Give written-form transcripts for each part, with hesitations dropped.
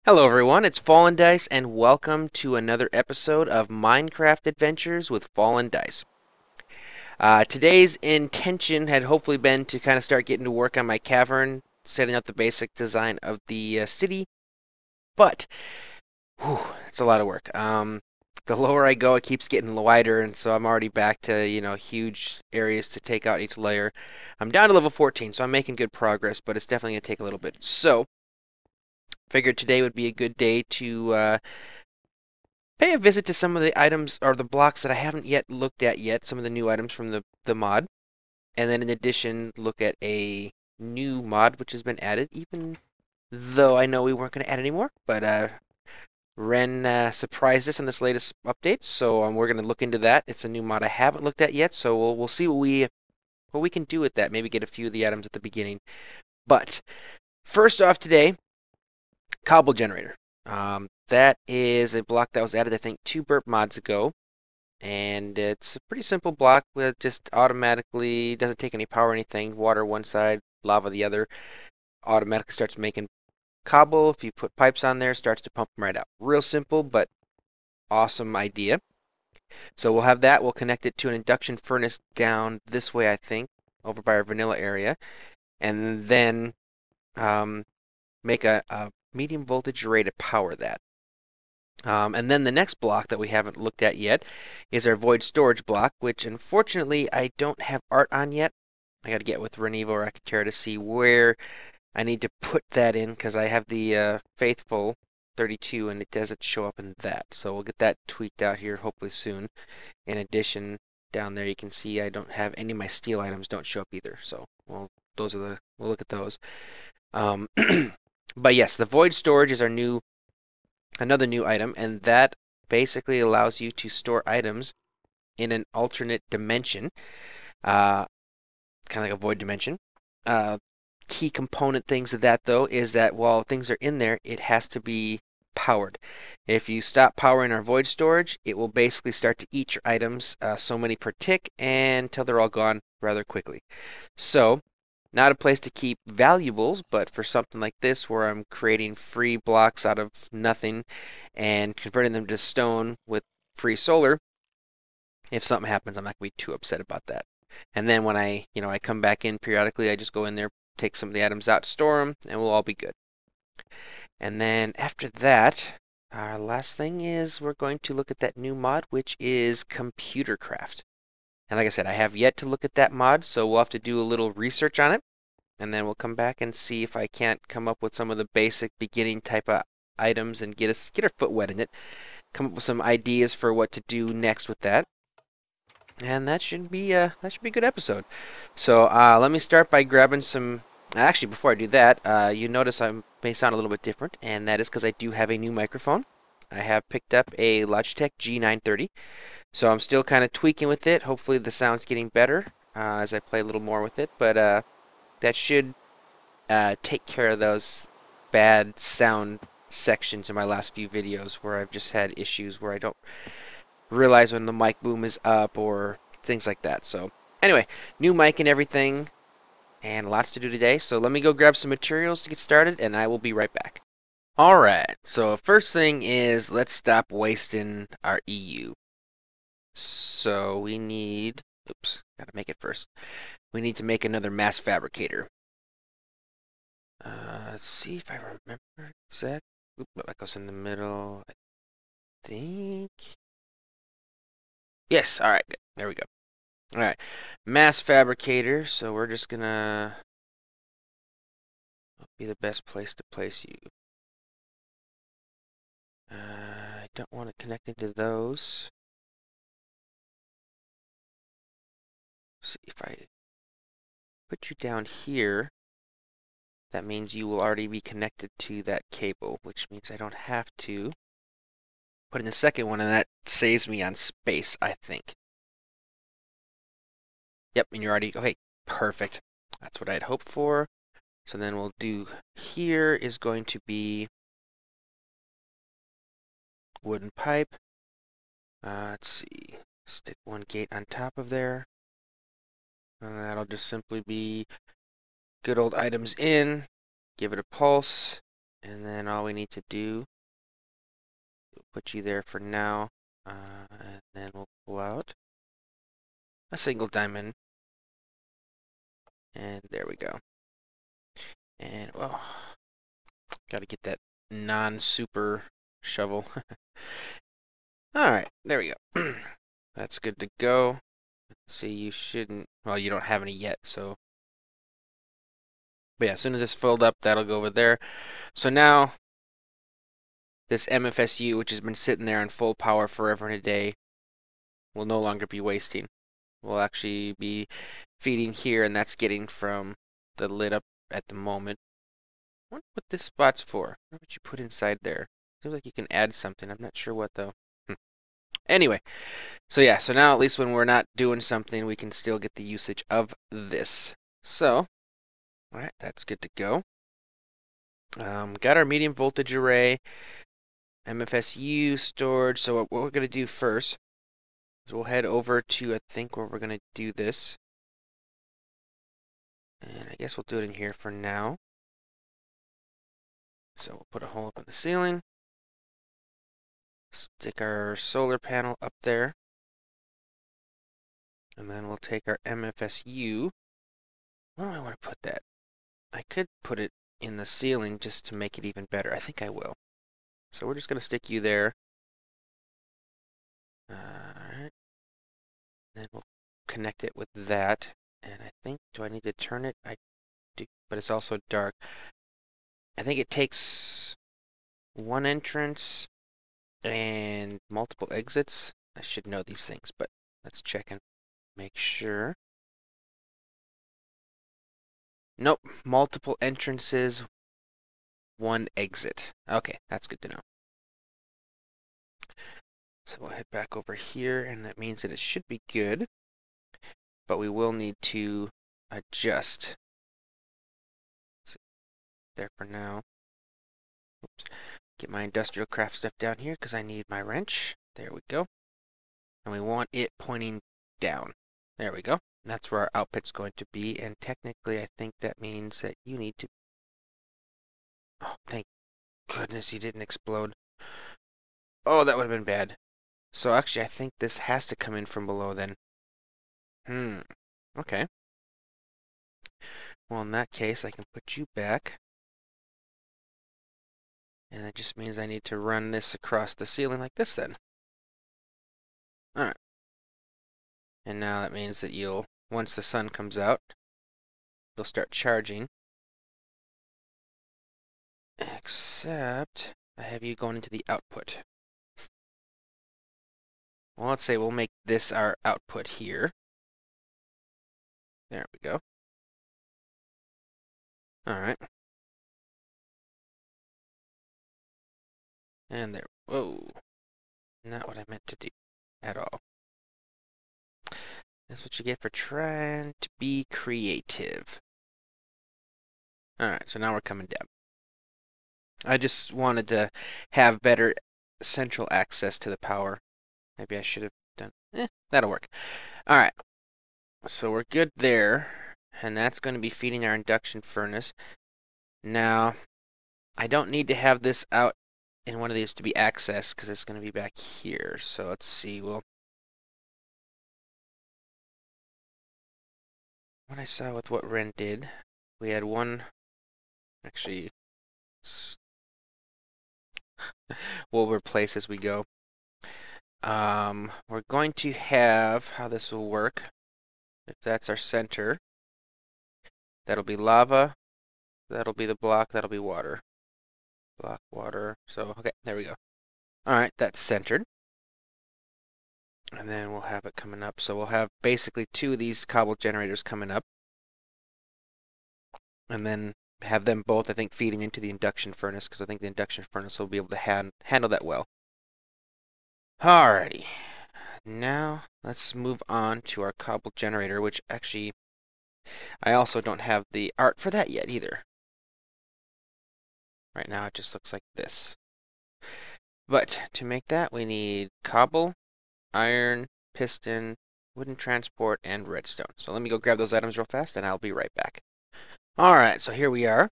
Hello everyone, it's FallenDice and welcome to another episode of Minecraft Adventures with FallenDice. Today's intention had hopefully been to kind of start getting to work on my cavern, setting up the basic design of the city, but whew, it's a lot of work. The lower I go, it keeps getting wider, and so I'm already back to, huge areas to take out each layer. I'm down to level 14, so I'm making good progress, but it's definitely going to take a little bit. So, figured today would be a good day to pay a visit to some of the items or the blocks that I haven't yet looked at yet, some of the new items from the mod. And then in addition, look at a new mod which has been added, even though I know we weren't going to add any more. But Ren surprised us in this latest update, so we're going to look into that. It's a new mod I haven't looked at yet, so we'll see what we can do with that. Maybe get a few of the items at the beginning. But first off today, cobble generator. That is a block that was added, I think, 2 burp mods ago. And it's a pretty simple block with just automatically, doesn't take any power or anything. Water one side, lava the other. Automatically starts making cobble. If you put pipes on there, starts to pump them right out. Real simple, but awesome idea. So we'll have that. We'll connect it to an induction furnace down this way, I think, over by our vanilla area. And then make a medium voltage array to power that. And then the next block that we haven't looked at yet is our void storage block, which unfortunately I don't have art on yet. I got to get with RenEvo or Acatera to see where I need to put that in because I have the faithful 32 and it doesn't show up in that. So we'll get that tweaked out here hopefully soon. In addition, down there you can see I don't have any of my steel items don't show up either. So we'll look at those. But yes, the void storage is another new item, and that basically allows you to store items in an alternate dimension, kind of like a void dimension. Key component things of that, though, is that while things are in there, it has to be powered. If you stop powering our void storage, it will basically start to eat your items, so many per tick, until they're all gone rather quickly. So, not a place to keep valuables, but for something like this where I'm creating free blocks out of nothing and converting them to stone with free solar, if something happens, I'm not going to be too upset about that. And then when I come back in periodically, I just go in there, take some of the items out, store them, and we'll all be good. And then after that, our last thing is we're going to look at that new mod, which is Computercraft. And like I said, I have yet to look at that mod, so we'll have to do a little research on it. And then we'll come back and see if I can't come up with some of the basic beginning type of items and get our foot wet in it. Come up with some ideas for what to do next with that. And that should be a good episode. So let me start by grabbing some. Actually, before I do that, you notice I may sound a little bit different, and that is because I do have a new microphone. I have picked up a Logitech G930. So I'm still kind of tweaking with it. Hopefully the sound's getting better as I play a little more with it. But that should take care of those bad sound sections in my last few videos where I've just had issues where I don't realize when the mic boom is up or things like that. So anyway, new mic and everything, and lots to do today. So let me go grab some materials to get started, and I will be right back. Alright, so first thing is let's stop wasting our EU. So we need, oops, gotta make it first. We need to make another mass fabricator. Let's see if I remember exactly. Oop, that goes in the middle, I think. Yes, alright, good. There we go. Alright, mass fabricator, so we're just gonna be the best place to place you. I don't want to connect into those. See if I put you down here, that means you will already be connected to that cable, which means I don't have to put in the second one, and that saves me on space, I think. Yep, and you're already, okay, perfect. That's what I'd hoped for. So then we'll do, here is going to be wooden pipe. Let's see, stick one gate on top of there. And that'll just simply be good old items in, give it a pulse, And then all we need to do, we'll put you there for now, and then we'll pull out a single diamond. And there we go. And, well, got to get that non-super shovel. Alright, there we go. That's good to go. Let's see, you shouldn't... Well, you don't have any yet, so... But yeah, as soon as it's filled up, that'll go over there. So now, this MFSU, which has been sitting there on full power forever and a day, will no longer be wasting. We'll actually be feeding here, and that's getting from the lid up at the moment. I wonder what this spot's for. What would you put inside there? Seems like you can add something. I'm not sure what, though. Anyway, so yeah, so now at least when we're not doing something, we can still get the usage of this. So, alright, that's good to go. Got our medium voltage array, MFSU storage. So what we're going to do first is we'll head over to, I think, where we're going to do this. And I guess we'll do it in here for now. So we'll put a hole up in the ceiling. Stick our solar panel up there. And then we'll take our MFSU. Where do I want to put that? I could put it in the ceiling just to make it even better. I think I will. So we're just going to stick you there. Alright. Then we'll connect it with that. And I think, do I need to turn it? I do, but it's also dark. I think it takes one entrance and multiple exits. I should know these things, but let's check and make sure. Nope, multiple entrances, one exit. Okay, that's good to know. So we'll head back over here, and that means that it should be good. But we will need to adjust. There for now. Oops. Get my industrial craft stuff down here because I need my wrench. There we go. And we want it pointing down. There we go. That's where our output's going to be. And technically, I think that means that you need to... Oh, thank goodness he didn't explode. Oh, that would have been bad. So actually, I think this has to come in from below then. Okay. Well, in that case, I can put you back. And that just means I need to run this across the ceiling like this then. Alright. And now that means that you'll, once the sun comes out, you'll start charging. Except, I have you going into the output. Well, let's say we'll make this our output here. There we go. Alright. And there. Whoa. Not what I meant to do at all. That's what you get for trying to be creative. Alright, so now we're coming down. I just wanted to have better central access to the power. Maybe I should have done... that'll work. Alright. So we're good there. And that's going to be feeding our induction furnace. Now, I don't need to have this out in one of these to be accessed because it's going to be back here. So let's see. Well, what I saw with what Ren did, we had one... Actually, we'll replace as we go. We're going to have how this will work. If that's our center, that'll be lava. That'll be the block. That'll be water. Block, water. So, okay, there we go. Alright, that's centered. And then we'll have it coming up. So we'll have basically two of these cobble generators coming up. And then have them both, I think, feeding into the induction furnace, because I think the induction furnace will be able to handle that well. Alrighty. Now, let's move on to our cobble generator, which actually, I also don't have the art for that yet either. Right now, it just looks like this. But to make that, we need cobble, iron, piston, wooden transport, and redstone. So let me go grab those items real fast, and I'll be right back. Alright, so here we are.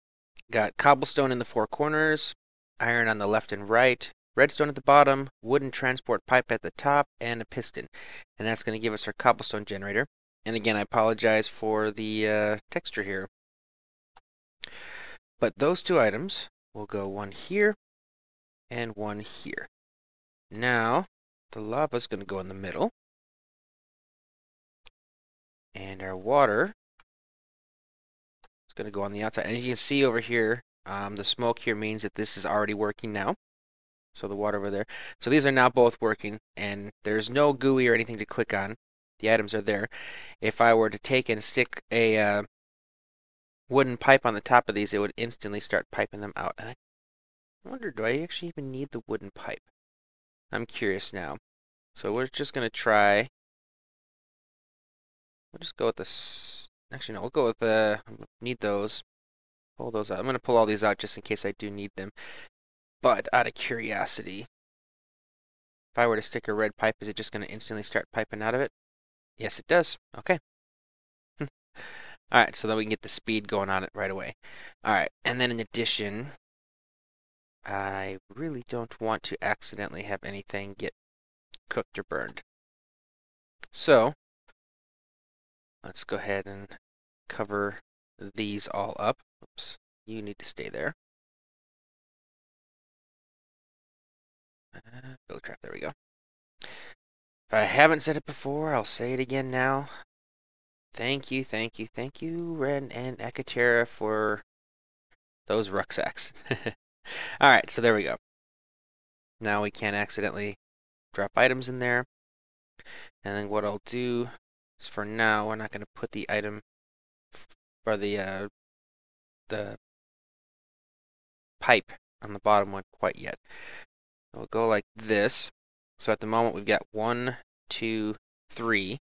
Got cobblestone in the four corners, iron on the left and right, redstone at the bottom, wooden transport pipe at the top, and a piston. And that's going to give us our cobblestone generator. And again, I apologize for the texture here. But those two items will go one here and one here. Now, the lava is going to go in the middle. And our water is going to go on the outside. And you can see over here, the smoke here means that this is already working now. So the water over there. So these are now both working, and there's no GUI or anything to click on. The items are there. If I were to take and stick a wooden pipe on the top of these, it would instantly start piping them out. And I wonder, do I actually even need the wooden pipe? I'm curious now. So we're just going to try. We'll just go with this. Actually, no, we'll go with the. Need those. Pull those out. I'm going to pull all these out just in case I do need them. But out of curiosity, if I were to stick a red pipe, is it just going to instantly start piping out of it? Yes, it does. Okay. Alright, so then we can get the speed going on it right away. Alright, and then in addition, I really don't want to accidentally have anything get cooked or burned. So, let's go ahead and cover these all up. Oops, you need to stay there. Buildcraft, there we go. If I haven't said it before, I'll say it again now. Thank you, Ren and Acatera for those rucksacks. Alright, so there we go. Now we can't accidentally drop items in there. And then what I'll do is, for now, we're not going to put the item for the pipe on the bottom one quite yet. We'll go like this. So at the moment we've got 1, 2, 3.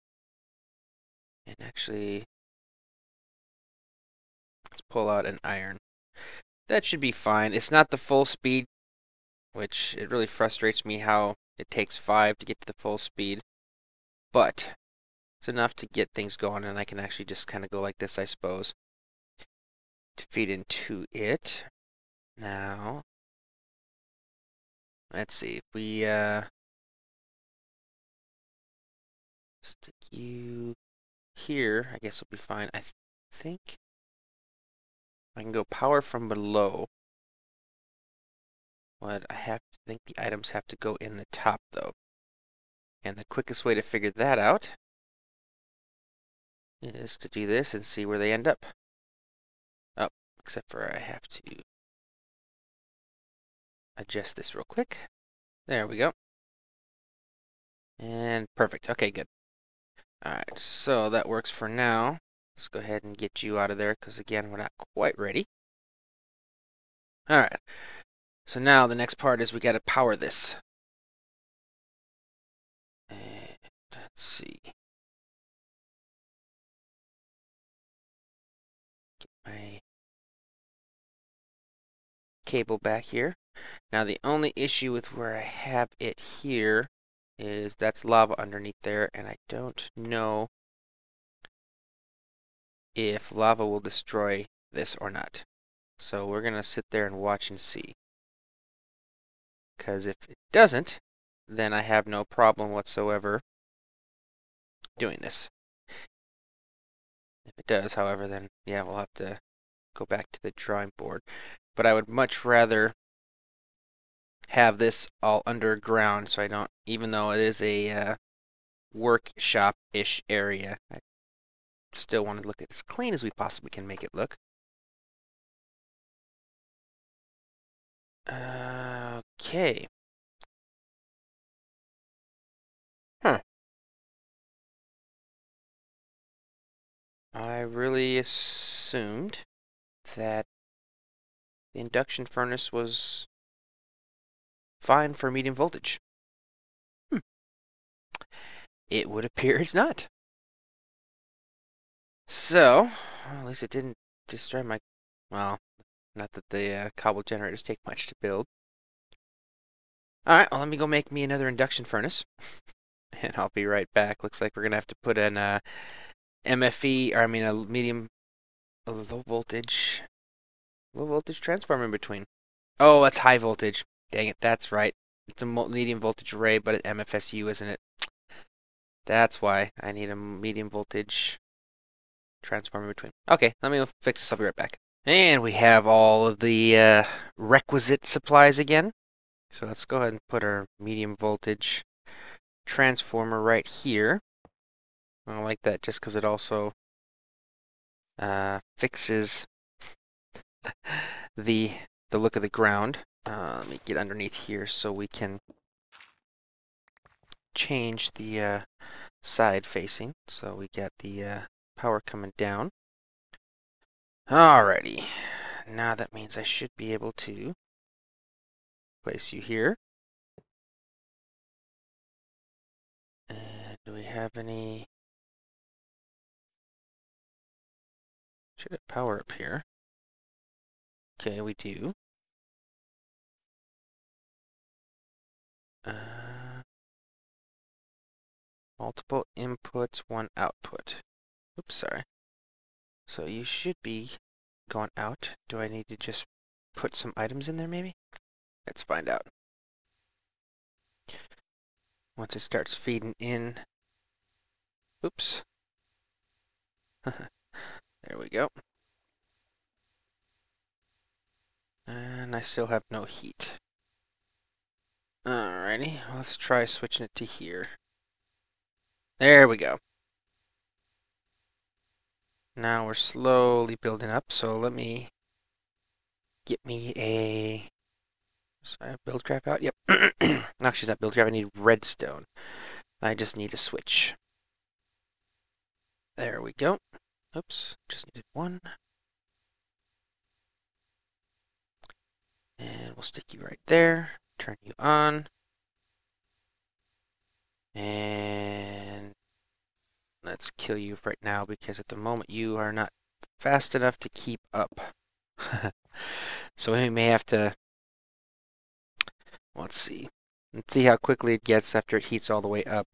And actually, let's pull out an iron. That should be fine. It's not the full speed, which it really frustrates me how it takes 5 to get to the full speed. But it's enough to get things going, and I can actually just kind of go like this, I suppose, to feed into it. Now, let's see, if we stick you here, I guess it'll be fine. I think I can go power from below. But I have to think the items have to go in the top, though. And the quickest way to figure that out is to do this and see where they end up. Oh, except for I have to adjust this real quick. There we go. And perfect. Okay, good. Alright, so that works for now. Let's go ahead and get you out of there, because again, we're not quite ready. Alright, so now the next part is we got to power this. And let's see. Get my cable back here. Now the only issue with where I have it here is that's lava underneath there, and I don't know if lava will destroy this or not. So we're going to sit there and watch and see. Because if it doesn't, then I have no problem whatsoever doing this. If it does, however, then yeah, we'll have to go back to the drawing board. But I would much rather have this all underground, so I don't, even though it is a workshop-ish area, I still want to look as clean as we possibly can make it look. Okay. I really assumed that the induction furnace was fine for medium voltage. It would appear it's not. So, well, at least it didn't destroy my, well, not that the cobble generators take much to build. Alright, well, let me go make me another induction furnace. And I'll be right back. Looks like we're going to have to put an MFE, or I mean a low voltage Low voltage transformer in between. Oh, that's high voltage. Dang it, that's right. It's a medium voltage array, but an MFSU, isn't it? That's why I need a medium voltage transformer in between. Okay, let me fix this. I'll be right back. And we have all of the requisite supplies again. So let's go ahead and put our medium voltage transformer right here. I don't like that just because it also fixes the look of the ground. Let me get underneath here so we can change the side facing. So we got the power coming down. Alrighty. Now that means I should be able to place you here. And do we have any... Should have power up here. Okay, we do. Multiple inputs, one output. Oops, sorry. So you should be going out. Do I need to just put some items in there maybe? Let's find out. Once it starts feeding in. Oops. There we go. And I still have no heat. Alrighty, let's try switching it to here. There we go. Now we're slowly building up, so let me get me a... Sorry, Buildcraft out? Yep. Actually, it's not Buildcraft, I need redstone. I just need a switch. There we go. Oops, just needed one. And we'll stick you right there. Turn you on. And let's kill you right now because at the moment you are not fast enough to keep up. So we may have to... Let's see. Let's see how quickly it gets after it heats all the way up.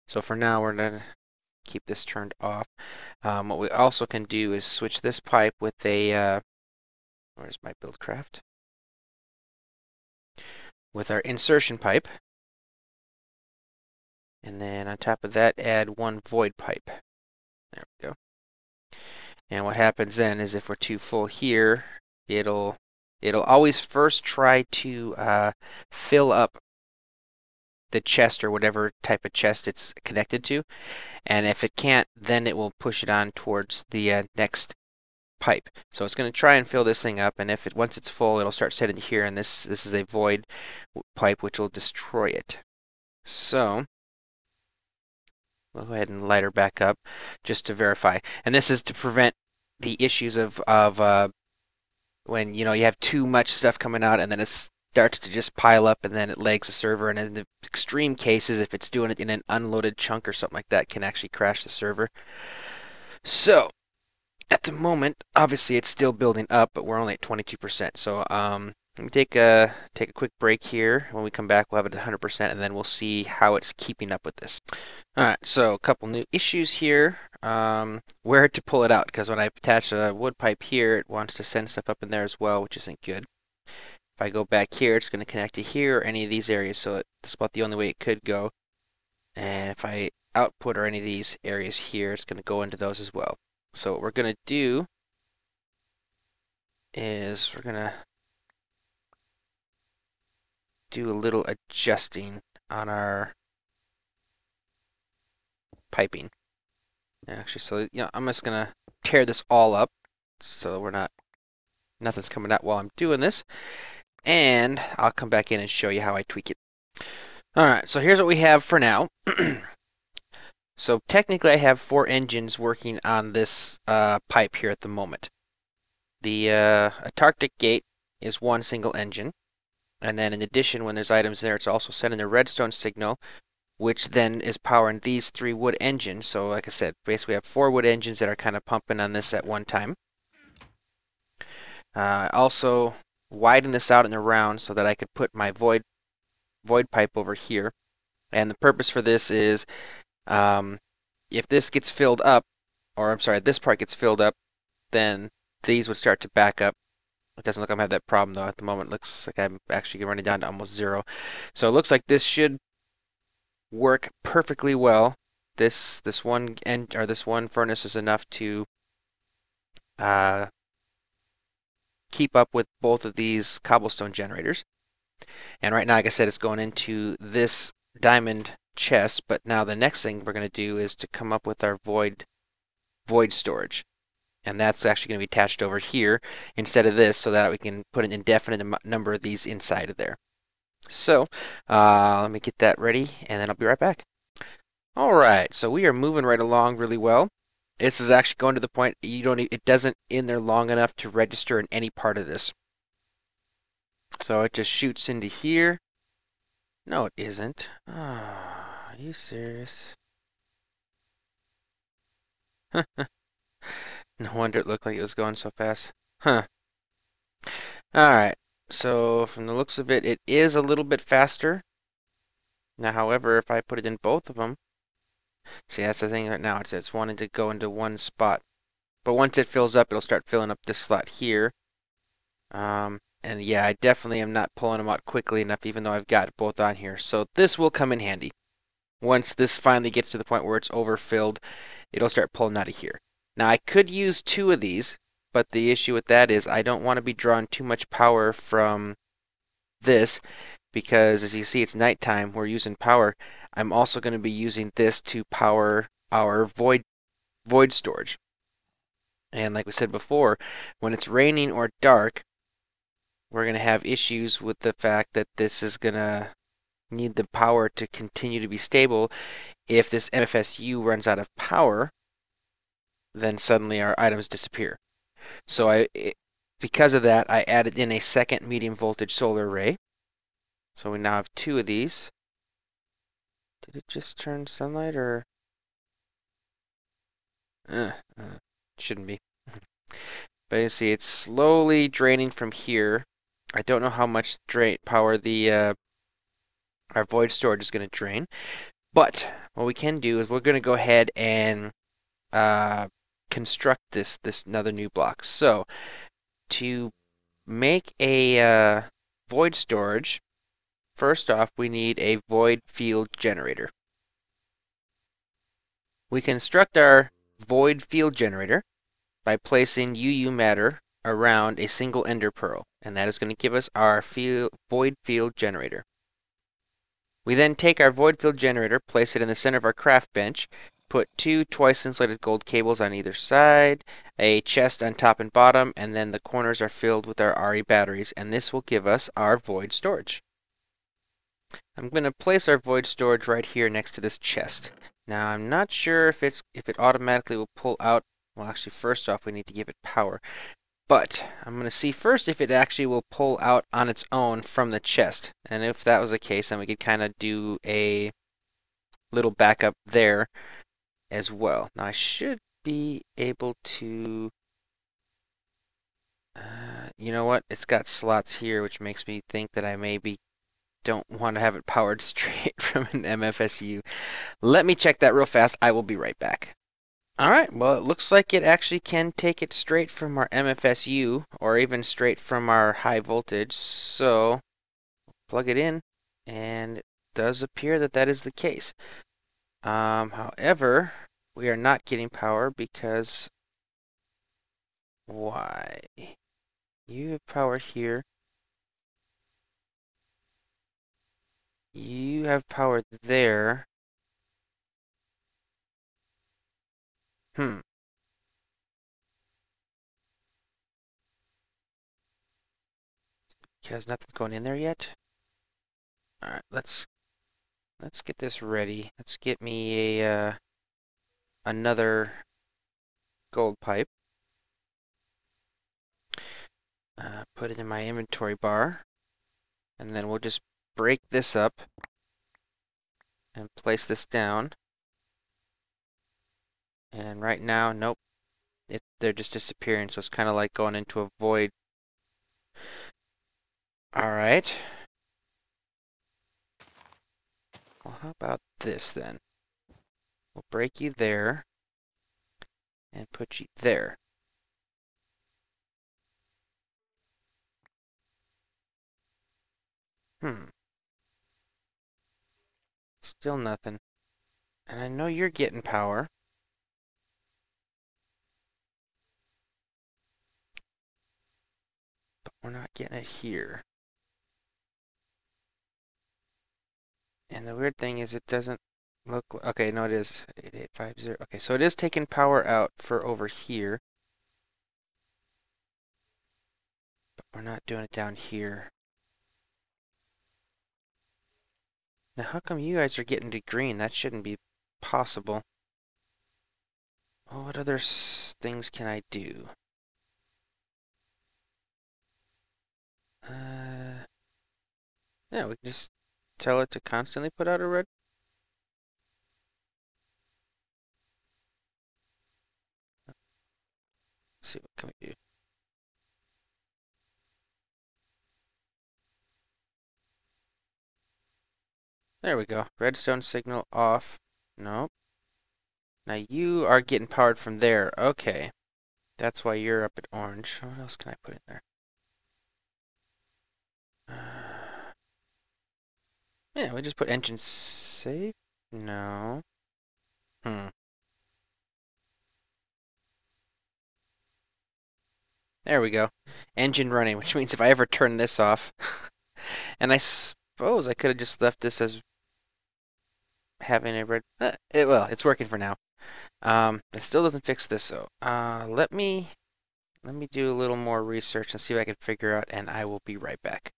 So for now we're going to keep this turned off. What we also can do is switch this pipe with a... where's my Buildcraft? With our insertion pipe. And then on top of that, add one void pipe. There we go. And what happens then is if we're too full here, it'll always first try to fill up the chest or whatever type of chest it's connected to. And if it can't, then it will push it on towards the next pipe. So it's going to try and fill this thing up, and once it's full, it'll start setting here, and this is a void pipe which will destroy it. So we'll go ahead and light her back up just to verify. And this is to prevent the issues of when you have too much stuff coming out and then it starts to just pile up and then it lags the server. And in the extreme cases, if it's doing it in an unloaded chunk or something like that, can actually crash the server. So at the moment, obviously it's still building up, but we're only at 22%. So let me take a quick break here. When we come back, we'll have it at 100%, and then we'll see how it's keeping up with this. All right, so a couple new issues here. Where to pull it out, because when I attach a wood pipe here, it wants to send stuff up in there as well, which isn't good. If I go back here, it's going to connect to here or any of these areas, so it's about the only way it could go. And if I output or any of these areas here, it's going to go into those as well. So what we're going to do is we're going to do a little adjusting on our piping. Actually, so I'm just going to tear this all up so nothing's coming out while I'm doing this. And I'll come back in and show you how I tweak it. Alright, so here's what we have for now. So technically I have 4 engines working on this pipe here at the moment. The Antarctic gate is one single engine. And then in addition, when there's items there, it's also sending the redstone signal, which then is powering these 3 wood engines. So like I said, basically we have 4 wood engines that are kind of pumping on this at one time. Also widen this out and around so that I could put my void pipe over here. And the purpose for this is if this gets filled up, or I'm sorry, this part gets filled up, then these would start to back up. It doesn't look like I have that problem though at the moment. It looks like I'm actually running down to almost 0. So it looks like this should work perfectly well. This one end or this one furnace is enough to keep up with both of these cobblestone generators. And right now, like I said, it's going into this diamond chest. But now the next thing we're going to do is to come up with our void storage. And that's actually going to be attached over here instead of this, so that we can put an indefinite number of these inside of there. So let me get that ready, and then I'll be right back. All right, so we are moving right along really well. This is actually going to the point it doesn't in there long enough to register in any part of this. So it just shoots into here. No, it isn't. Oh, are you serious? No wonder it looked like it was going so fast. Huh. Alright, so from the looks of it, it is a little bit faster. Now, however, if I put it in both of them, see, that's the thing right now. It's wanting to go into one spot. But once it fills up, it'll start filling up this slot here. And yeah, I definitely am not pulling them out quickly enough, even though I've got both on here. So this will come in handy. Once this finally gets to the point where it's overfilled, it'll start pulling out of here. Now, I could use 2 of these, but the issue with that is I don't want to be drawing too much power from this, because as you see, it's nighttime. We're using power. I'm also going to be using this to power our void storage. And like we said before, when it's raining or dark, we're going to have issues with the fact that this is going to need the power to continue to be stable. If this MFSU runs out of power, then suddenly our items disappear. So because of that, I added in a second medium voltage solar array. So we now have 2 of these. Did it just turn sunlight, or? Shouldn't be. But you see, it's slowly draining from here. I don't know how much power our void storage is going to drain. But what we can do is we're going to go ahead and construct this another new block. So to make a void storage, first off, we need a void field generator. We construct our void field generator by placing UU matter around a single ender pearl, and that is going to give us our void field generator. We then take our void field generator, place it in the center of our craft bench, put 2 twice insulated gold cables on either side, a chest on top and bottom, and then the corners are filled with our RE batteries, and this will give us our void storage. I'm going to place our void storage right here next to this chest. Now, I'm not sure if it automatically will pull out. Well, actually, first off, we need to give it power. But I'm going to see first if it actually will pull out on its own from the chest. And if that was the case, then we could kind of do a little backup there as well. Now, I should be able to... you know what? It's got slots here, which makes me think that I maybe don't want to have it powered straight from an MFSU. Let me check that real fast. I will be right back. Alright, well, it looks like it actually can take it straight from our MFSU, or even straight from our high voltage. So, plug it in, and it does appear that that is the case. However, we are not getting power because... Why? You have power here. You have power there. Because nothing's going in there yet. Alright, let's get this ready. Let's get me a another gold pipe. Put it in my inventory bar. And then we'll just break this up and place this down. And right now, nope. They're just disappearing, so it's kind of like going into a void. Alright. Well, how about this then? We'll break you there and put you there. Still nothing. And I know you're getting power. But we're not getting it here. And the weird thing is it doesn't look... Okay, no, it is 8850. Okay, so it is taking power out for over here. But we're not doing it down here. Now, how come you guys are getting to green? That shouldn't be possible. Well, what other things can I do? Yeah, we can just tell it to constantly put out a red. Let's see, what can we do? There we go. Redstone signal off. Nope. Now you are getting powered from there. Okay. That's why you're up at orange. What else can I put in there? Yeah, we just put engine safe? No. There we go. Engine running, which means if I ever turn this off, and I suppose I could have just left this as having a red. Well, it's working for now. It still doesn't fix this, so let me do a little more research and see what I can figure out, and I will be right back.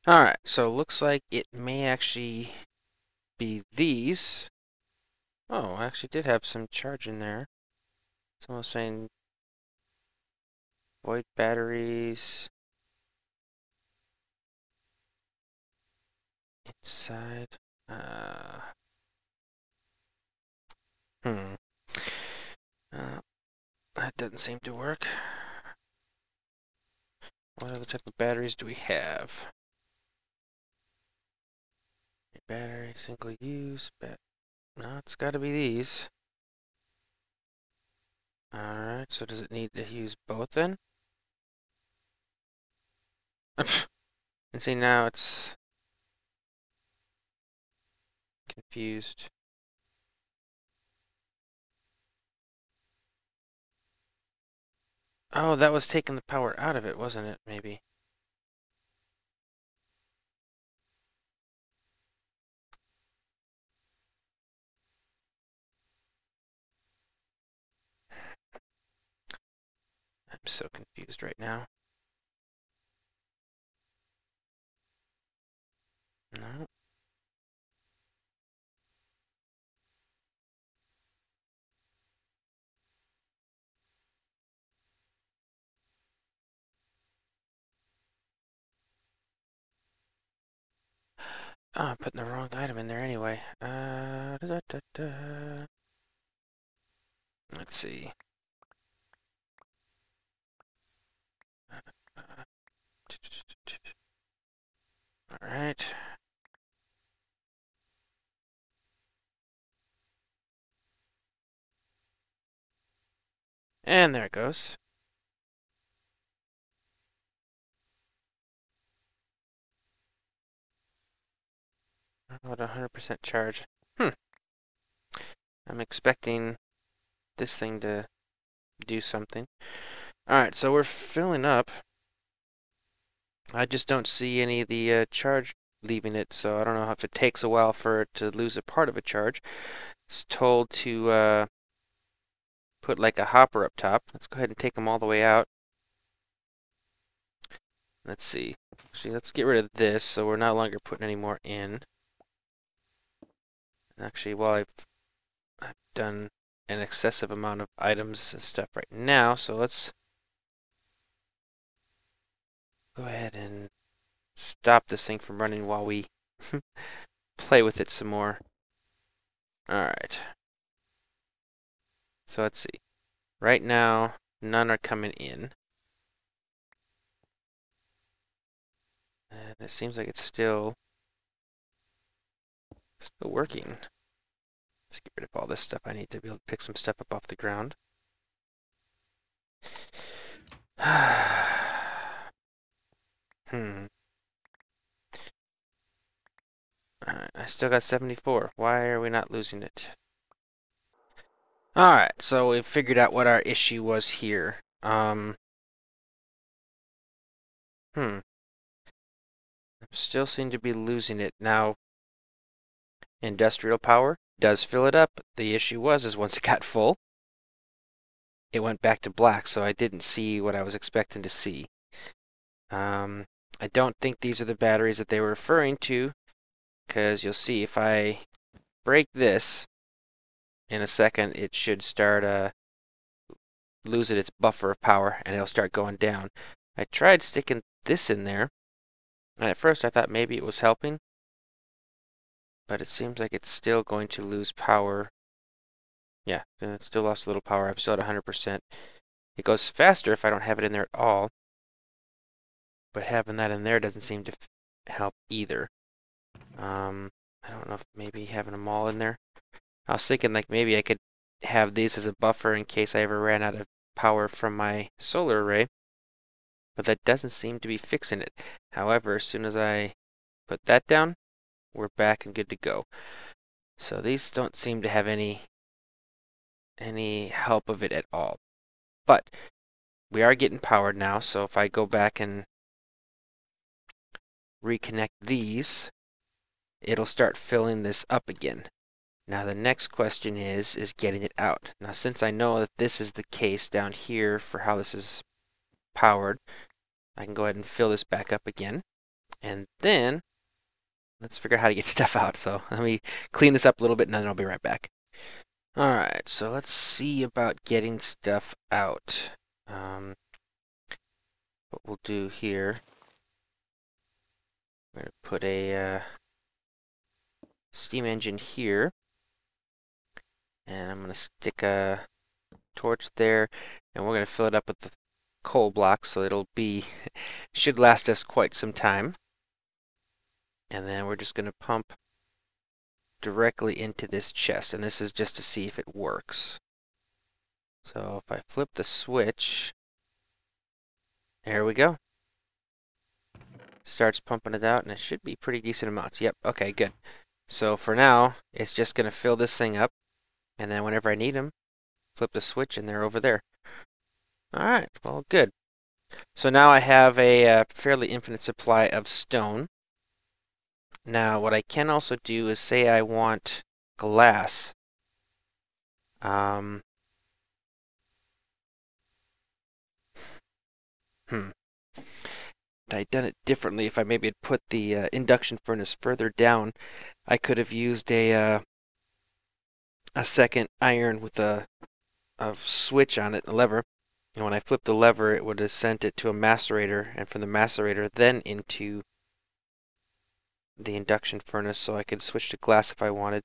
Alright, so looks like it may actually be these. Oh, I actually did have some charge in there. Someone was saying void batteries inside. Hmm. That doesn't seem to work. What other type of batteries do we have? Battery, single use, no, it's got to be these. Alright, so does it need to use both then? And see, now it's confused. Oh, that was taking the power out of it, wasn't it? Maybe. I'm so confused right now. No. Oh, I'm putting the wrong item in there anyway. Let's see. Alright. And there it goes. About 100% charge. I'm expecting this thing to do something. Alright, so we're filling up. I just don't see any of the charge leaving it, so I don't know if it takes a while for it to lose a part of a charge. It's told to put like a hopper up top. Let's go ahead and take them all the way out. Let's see. Actually, let's get rid of this so we're no longer putting any more in. Actually, while I've done an excessive amount of items and stuff right now, so let's go ahead and stop this thing from running while we play with it some more. Alright. So let's see. Right now, none are coming in. And it seems like it's still working. Let's get rid of all this stuff. I need to be able to pick some stuff up off the ground. I still got 74. Why are we not losing it? Alright, so we figured out what our issue was here. Still seem to be losing it. Now, industrial power does fill it up. The issue is once it got full, it went back to black, so I didn't see what I was expecting to see. I don't think these are the batteries that they were referring to, because you'll see if I break this in a second, it should start losing its buffer of power, and it'll start going down. I tried sticking this in there, and at first I thought maybe it was helping, but it seems like it's still going to lose power. Yeah, it still lost a little power. I'm still at 100%. It goes faster if I don't have it in there at all, but having that in there doesn't seem to help either. I don't know if maybe having them all in there. I was thinking like maybe I could have these as a buffer in case I ever ran out of power from my solar array, but that doesn't seem to be fixing it. However, as soon as I put that down, we're back and good to go. So these don't seem to have any help of it at all. But we are getting powered now, so if I go back and reconnect these, it'll start filling this up again. Now the next question is getting it out. Now since I know that this is the case down here for how this is powered, I can go ahead and fill this back up again. And then let's figure out how to get stuff out. So let me clean this up a little bit and then I'll be right back. Alright, so let's see about getting stuff out. What we'll do here, we're going to put a steam engine here. And I'm going to stick a torch there, and we're going to fill it up with the coal blocks, so it'll be, should last us quite some time. And then we're just going to pump directly into this chest, and this is just to see if it works. So if I flip the switch, there we go. Starts pumping it out, and it should be pretty decent amounts. Yep, okay, good. So for now, it's just going to fill this thing up. And then whenever I need them, flip the switch and they're over there. Alright, well, good. So now I have a fairly infinite supply of stone. Now, what I can also do is say I want glass. Had I done it differently, if I maybe had put the induction furnace further down, I could have used a second iron with a switch on it, a lever, and when I flipped the lever it would have sent it to a macerator, and from the macerator then into the induction furnace, so I could switch to glass if I wanted.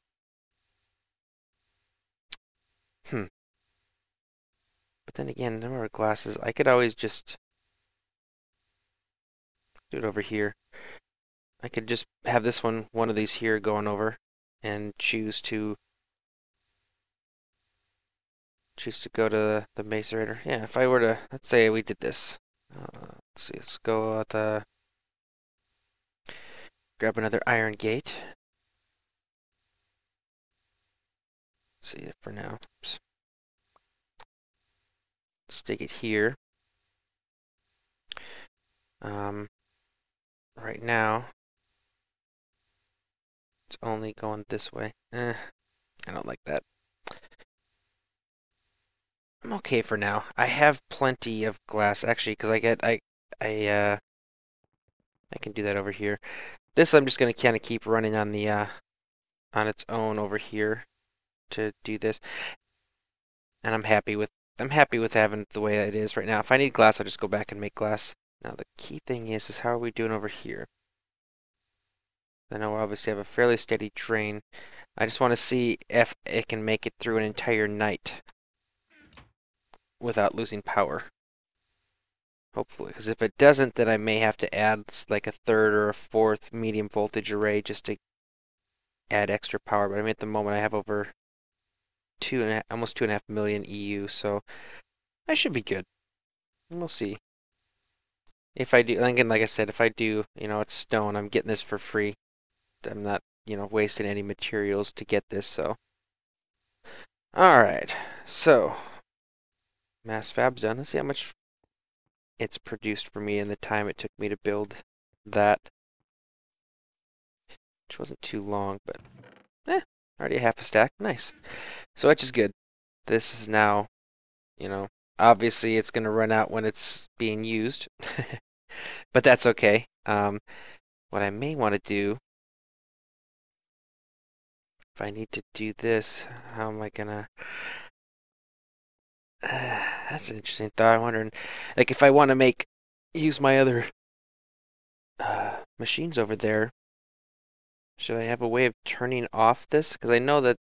But then again, there are glasses. I could always just do it over here. I could just have this one of these here going over and choose to go to the macerator. Yeah, if I were to, let's say we did this. Let's see, let's go at the, grab another iron gate. Let's see it for now. Oops. Stick it here. Right now, it's only going this way. I don't like that. I'm okay for now. I have plenty of glass, actually, because I can do that over here. This I'm just going to kind of keep running on the on its own over here to do this, and I'm happy with having it the way it is right now. If I need glass, I'll just go back and make glass. Now the key thing is how are we doing over here? I know we obviously have a fairly steady drain. I just want to see if it can make it through an entire night without losing power. Hopefully, because if it doesn't, then I may have to add like a third or a fourth medium voltage array just to add extra power. But I mean, at the moment I have over almost 2.5 million EU, so I should be good. We'll see. If I do, again, like I said, if I do, it's stone. I'm getting this for free. I'm not wasted any materials to get this. So, all right. So, mass fab's done. Let's see how much it's produced for me in the time it took me to build that, which wasn't too long, but already half a stack. Nice. So which is good. This is now, obviously it's going to run out when it's being used, but that's okay. What I may want to do, if I need to do this, how am I going to... that's an interesting thought. I'm wondering, like, if I want to use my other machines over there, should I have a way of turning off this? Because I know that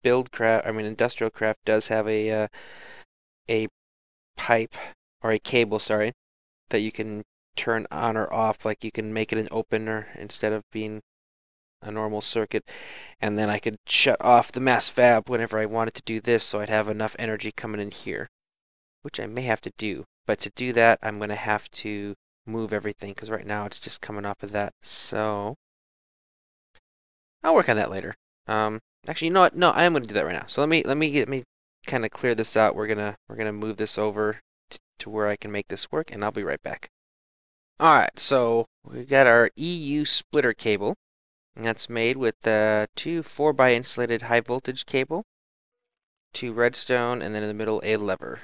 Industrialcraft does have a pipe, or a cable, sorry, that you can turn on or off. Like, you can make it an opener instead of being a normal circuit, and then I could shut off the mass fab whenever I wanted to do this, so I'd have enough energy coming in here, which I may have to do. But to do that, I'm going to have to move everything, because right now it's just coming off of that. So I'll work on that later. Actually, you know what? No, I am going to do that right now. So let me kind of clear this out. We're gonna move this over to where I can make this work, and I'll be right back. All right, so we got our EU splitter cable, and that's made with 2 4x insulated high voltage cable, 2 redstone, and then in the middle a lever.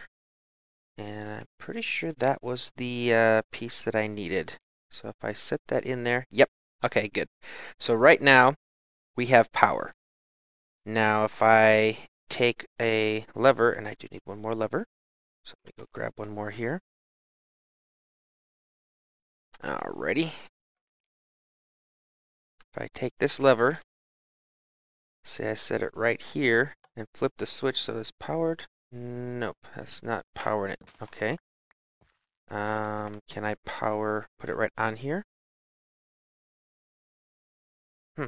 And I'm pretty sure that was the piece that I needed. So if I set that in there, yep, okay, good. So right now we have power. Now if I take a lever, and I do need one more lever, so let me go grab one more here. Alrighty. If I take this lever, say I set it right here, and flip the switch so it's powered. Nope, that's not powering it. Okay. Can I put it right on here? How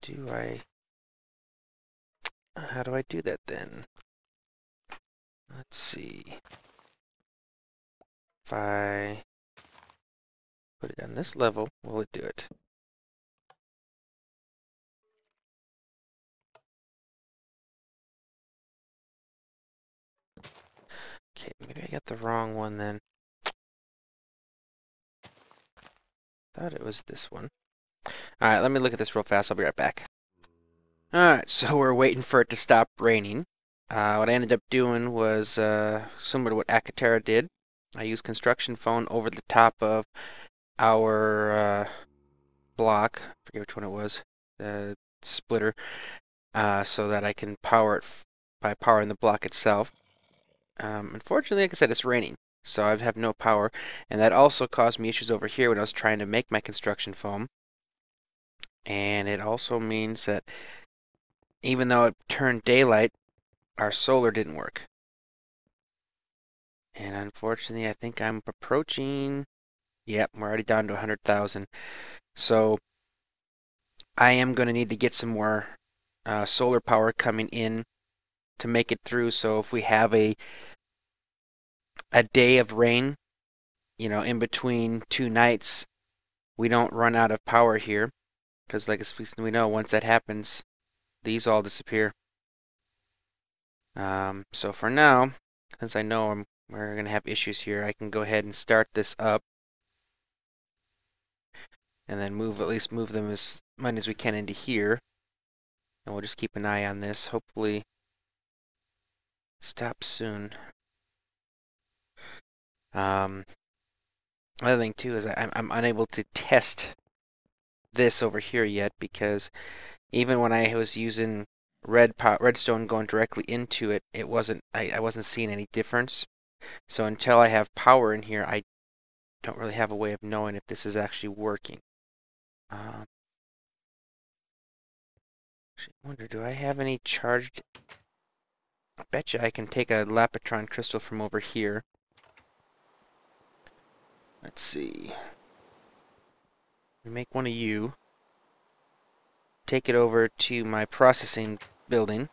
do I do that then? Let's see. If I put it on this level, will it do it? Okay, maybe I got the wrong one then. Thought it was this one. Alright, let me look at this real fast. I'll be right back. Alright, so we're waiting for it to stop raining. What I ended up doing was similar to what Acatera did. I used construction foam over the top of our block. I forget which one it was. The splitter. So that I can power it by powering the block itself. Unfortunately, like I said, it's raining, so I have no power, and that also caused me issues over here when I was trying to make my construction foam. And it also means that even though it turned daylight, our solar didn't work. And unfortunately, I think I'm approaching... Yep, we're already down to 100,000. So I am going to need to get some more solar power coming in to make it through. So if we have a day of rain, in between 2 nights, we don't run out of power here, because like we know, once that happens, these all disappear. So for now, since I know we're going to have issues here, I can go ahead and start this up, and then at least move them as much as we can into here, and we'll just keep an eye on this. Hopefully stop soon. Another thing too is I'm unable to test this over here yet, because even when I was using redstone going directly into it, I wasn't seeing any difference. So until I have power in here, I don't really have a way of knowing if this is actually working. I wonder, do I have any charged? I bet you I can take a Lapitron crystal from over here. Let's see. Make one of you. Take it over to my processing building.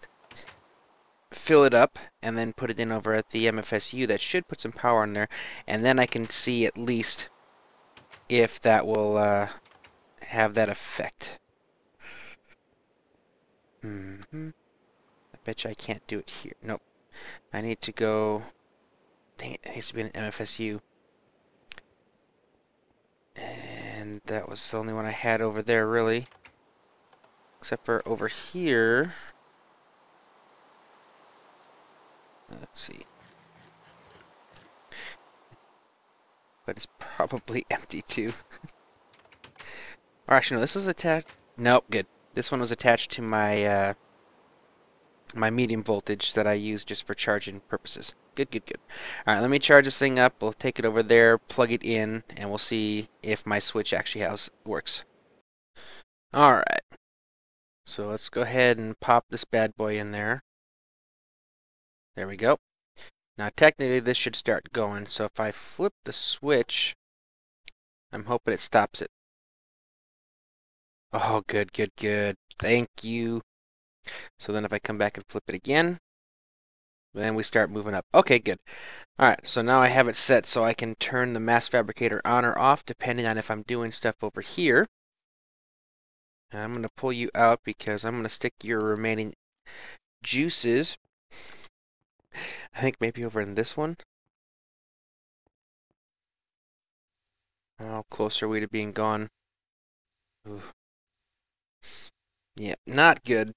Fill it up, and then put it in over at the MFSU. That should put some power on there. And then I can see at least if that will have that effect. I bet you I can't do it here. Nope. I need to go... Dang it, it needs to be an MFSU. And that was the only one I had over there, really. Except for over here. Let's see. But it's probably empty, too. Or actually, no, this is attached... Nope, good. This one was attached to my my medium voltage that I use just for charging purposes. Good, good, good. Alright, let me charge this thing up. We'll take it over there, plug it in, and we'll see if my switch actually works. Alright. So let's go ahead and pop this bad boy in there. There we go. Now technically this should start going, so if I flip the switch, I'm hoping it stops it. Oh, good, good, good. Thank you. So then if I come back and flip it again, then we start moving up. Okay, good. Alright, so now I have it set so I can turn the mass fabricator on or off depending on if I'm doing stuff over here. And I'm going to pull you out because I'm going to stick your remaining juices, I think maybe over in this one. How close are we to being gone? Ooh. Yeah, not good.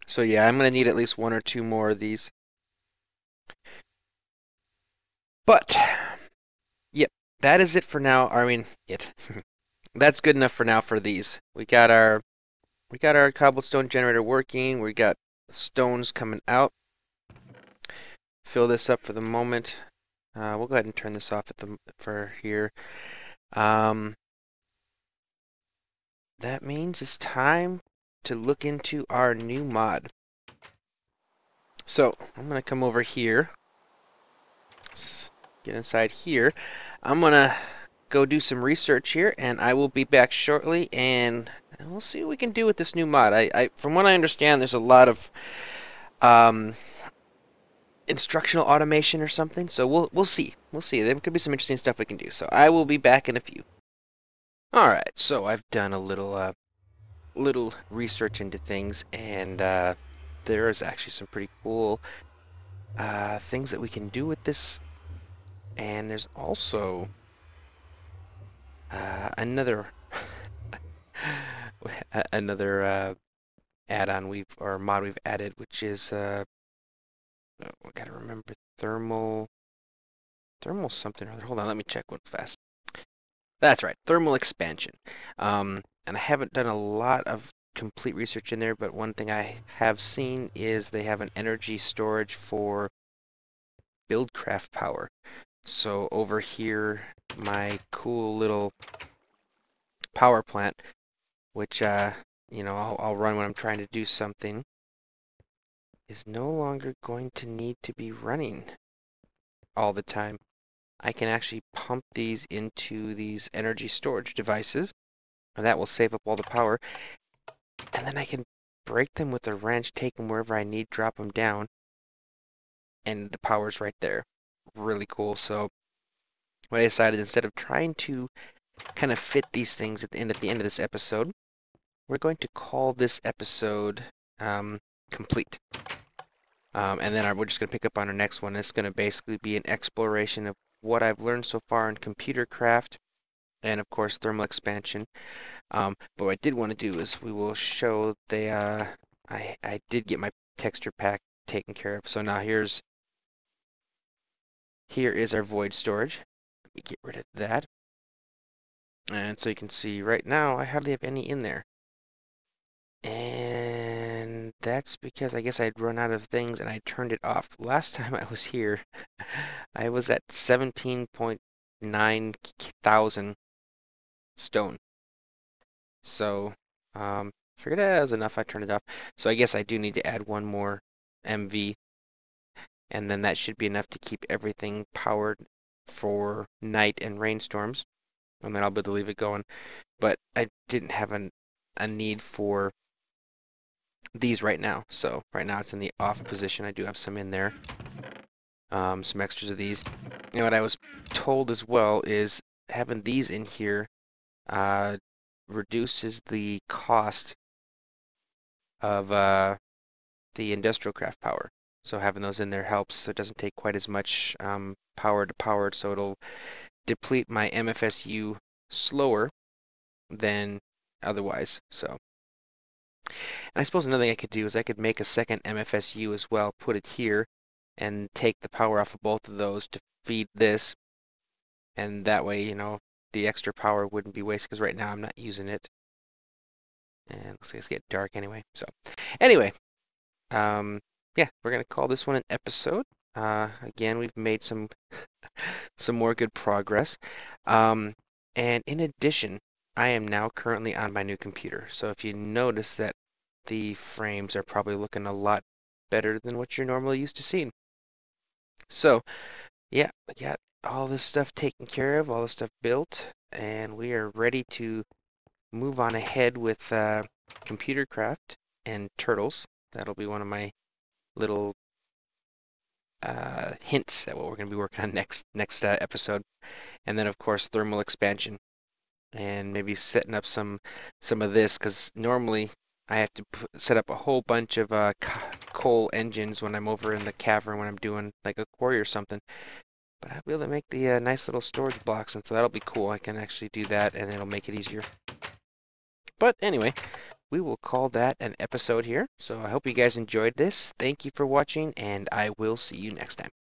So yeah, I'm going to need at least one or two more of these. But, yep, that is it for now. I mean, that's good enough for now for these. We got our cobblestone generator working. We got stones coming out. Fill this up for the moment. We'll go ahead and turn this off for here. That means it's time to look into our new mod. So I'm gonna come over here. Let's get inside here. I'm gonna go do some research here, and I will be back shortly, and we'll see what we can do with this new mod. From what I understand, there's a lot of instructional automation or something. So we'll see. We'll see. There could be some interesting stuff we can do. So I will be back in a few. All right. So I've done a little research into things, and there is actually some pretty cool things that we can do with this. And there's also another add-on or mod we've added, which is I gotta remember thermal something or other. Hold on, let me check one fast. That's right, thermal expansion. And I haven't done a lot of complete research in there, but one thing I have seen is they have an energy storage for Buildcraft power. So over here, my cool little power plant, which I'll run when I'm trying to do something, is no longer going to need to be running all the time. I can actually pump these into these energy storage devices, and that will save up all the power. And then I can break them with a wrench, take them wherever I need, drop them down, and the power's right there. Really cool. So what I decided, instead of trying to kind of fit these things at the end of this episode, we're going to call this episode complete. And then we're just going to pick up on our next one. It's going to basically be an exploration of what I've learned so far in computer craft and, of course, thermal expansion. But what I did want to do is we will show I did get my texture pack taken care of. So now here is our void storage. Let me get rid of that. And so you can see right now I hardly have any in there. And that's because I guess I'd run out of things and I turned it off. Last time I was here, I was at 17.9 thousand stone. So, figured that was enough. I turned it off. So I guess I do need to add one more MV. And then that should be enough to keep everything powered for night and rainstorms. And then I'll be able to leave it going. But I didn't have a need for these right now. So right now it's in the off position. I do have some in there. Some extras of these. You know what I was told as well is having these in here reduces the cost of the Industrialcraft power. So having those in there helps, so it doesn't take quite as much power to power it, so it'll deplete my MFSU slower than otherwise. So, and I suppose another thing I could do is I could make a second MFSU as well, put it here, and take the power off of both of those to feed this, and that way, you know, the extra power wouldn't be wasted, because right now I'm not using it. And it looks like it's getting dark anyway. So, anyway, yeah, we're gonna call this one an episode. Again, we've made some more good progress. And in addition, I am now currently on my new computer. So if you notice that the frames are probably looking a lot better than what you're normally used to seeing. So, yeah, I got all this stuff taken care of, all this stuff built, and we are ready to move on ahead with computer craft and turtles. That'll be one of my little hints at what we're going to be working on next episode. And then, of course, thermal expansion, and maybe setting up some of this, because normally I have to set up a whole bunch of coal engines when I'm over in the cavern when I'm doing like a quarry or something. But I'll be able to make the nice little storage blocks, and so that'll be cool. I can actually do that, and it'll make it easier. But anyway, we will call that an episode here. So I hope you guys enjoyed this. Thank you for watching, and I will see you next time.